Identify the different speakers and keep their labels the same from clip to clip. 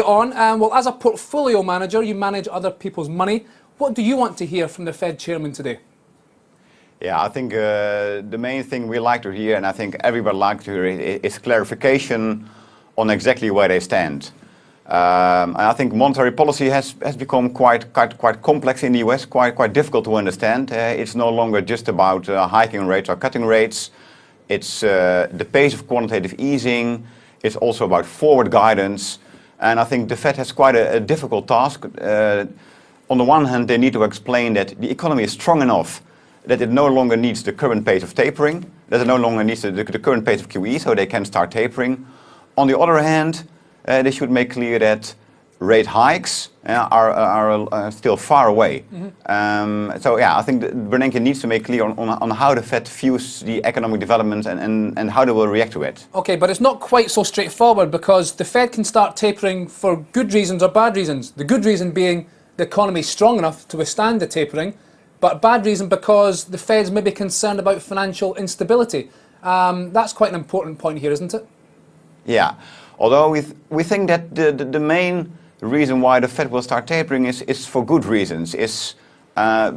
Speaker 1: On, well, as a portfolio manager, you manage other people's money. What do you want to hear from the Fed chairman today?
Speaker 2: Yeah, I think the main thing we like to hear, and I think everybody likes to hear, is clarification on exactly where they stand. And I think monetary policy has become quite complex in the US, quite difficult to understand. It's no longer just about hiking rates or cutting rates. It's the pace of quantitative easing. It's also about forward guidance. And I think the Fed has quite a difficult task. On the one hand, they need to explain that the economy is strong enough that it no longer needs the current pace of tapering, that it no longer needs the current pace of QE, so they can start tapering. On the other hand, they should make clear that rate hikes are still far away. So yeah, I think Bernanke needs to make clear on how the Fed views the economic development and how they will react to it.
Speaker 1: Okay, but it's not quite so straightforward because the Fed can start tapering for good reasons or bad reasons. The good reason being the economy is strong enough to withstand the tapering, but bad reason because the Fed's maybe concerned about financial instability. That's quite an important point here, isn't it?
Speaker 2: Yeah, although we think that the main reason why the Fed will start tapering is for good reasons. Is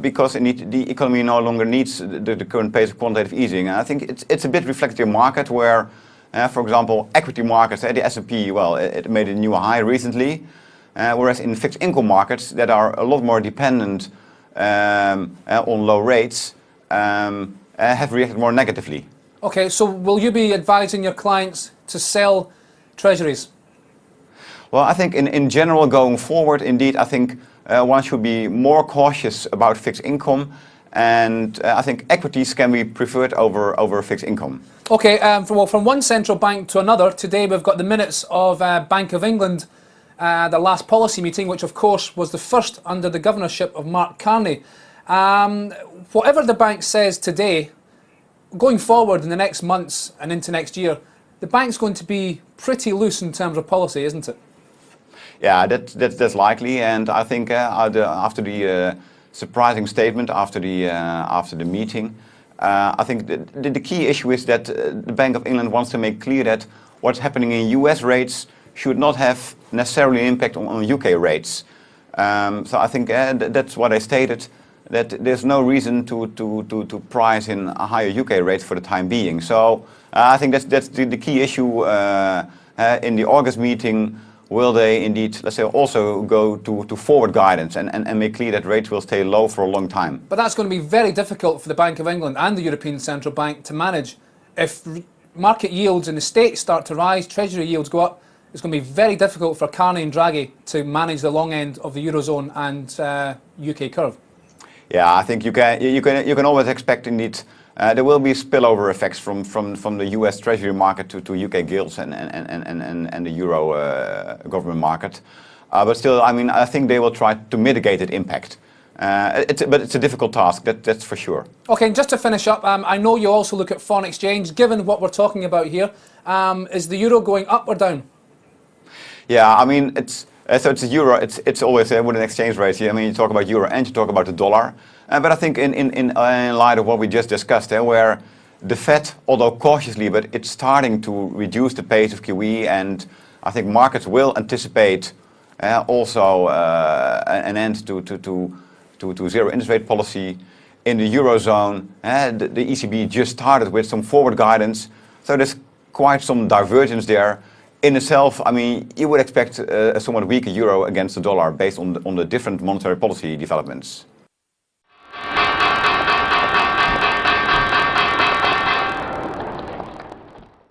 Speaker 2: because the economy no longer needs the current pace of quantitative easing. And I think it's a bit reflective market where, for example, equity markets, the S&P, well, it made a new high recently, whereas in fixed income markets that are a lot more dependent on low rates have reacted more negatively.
Speaker 1: Okay, so will you be advising your clients to sell treasuries?
Speaker 2: Well, I think in general going forward, indeed, I think one should be more cautious about fixed income, and I think equities can be preferred over fixed income.
Speaker 1: Okay, from one central bank to another, today we've got the minutes of Bank of England, the last policy meeting, which of course was the first under the governorship of Mark Carney. Whatever the bank says today, going forward in the next months and into next year, the bank's going to be pretty loose in terms of policy, isn't it?
Speaker 2: Yeah, that's likely, and I think after the surprising statement after the meeting, I think the key issue is that the Bank of England wants to make clear that what's happening in US rates should not have necessarily an impact on UK rates. So I think that's what I stated, that there's no reason to price in a higher UK rates for the time being. So I think that's the key issue in the August meeting. Will they indeed, let's say, also go to forward guidance and make clear that rates will stay low for a long time?
Speaker 1: But that's going to be very difficult for the Bank of England and the European Central Bank to manage. If market yields in the States start to rise, Treasury yields go up, it's going to be very difficult for Carney and Draghi to manage the long end of the Eurozone and UK curve.
Speaker 2: Yeah, I think you can always expect indeed there will be spillover effects from the US Treasury market to UK gilts and the Euro government market. But still, I mean, I think they will try to mitigate that impact. But it's a difficult task, that's for sure. Okay,
Speaker 1: and just to finish up, I know you also look at foreign exchange. Given what we're talking about here, is the euro going up or down?
Speaker 2: Yeah, I mean, it's a euro. It's always with an exchange rate here. I mean, you talk about euro and you talk about the dollar. But I think in light of what we just discussed, where the Fed, although cautiously, but it's starting to reduce the pace of QE, and I think markets will anticipate also an end to zero interest rate policy in the Eurozone. The ECB just started with some forward guidance, so there's quite some divergence there. In itself, I mean, you would expect a somewhat weaker euro against the dollar based on the different monetary policy developments.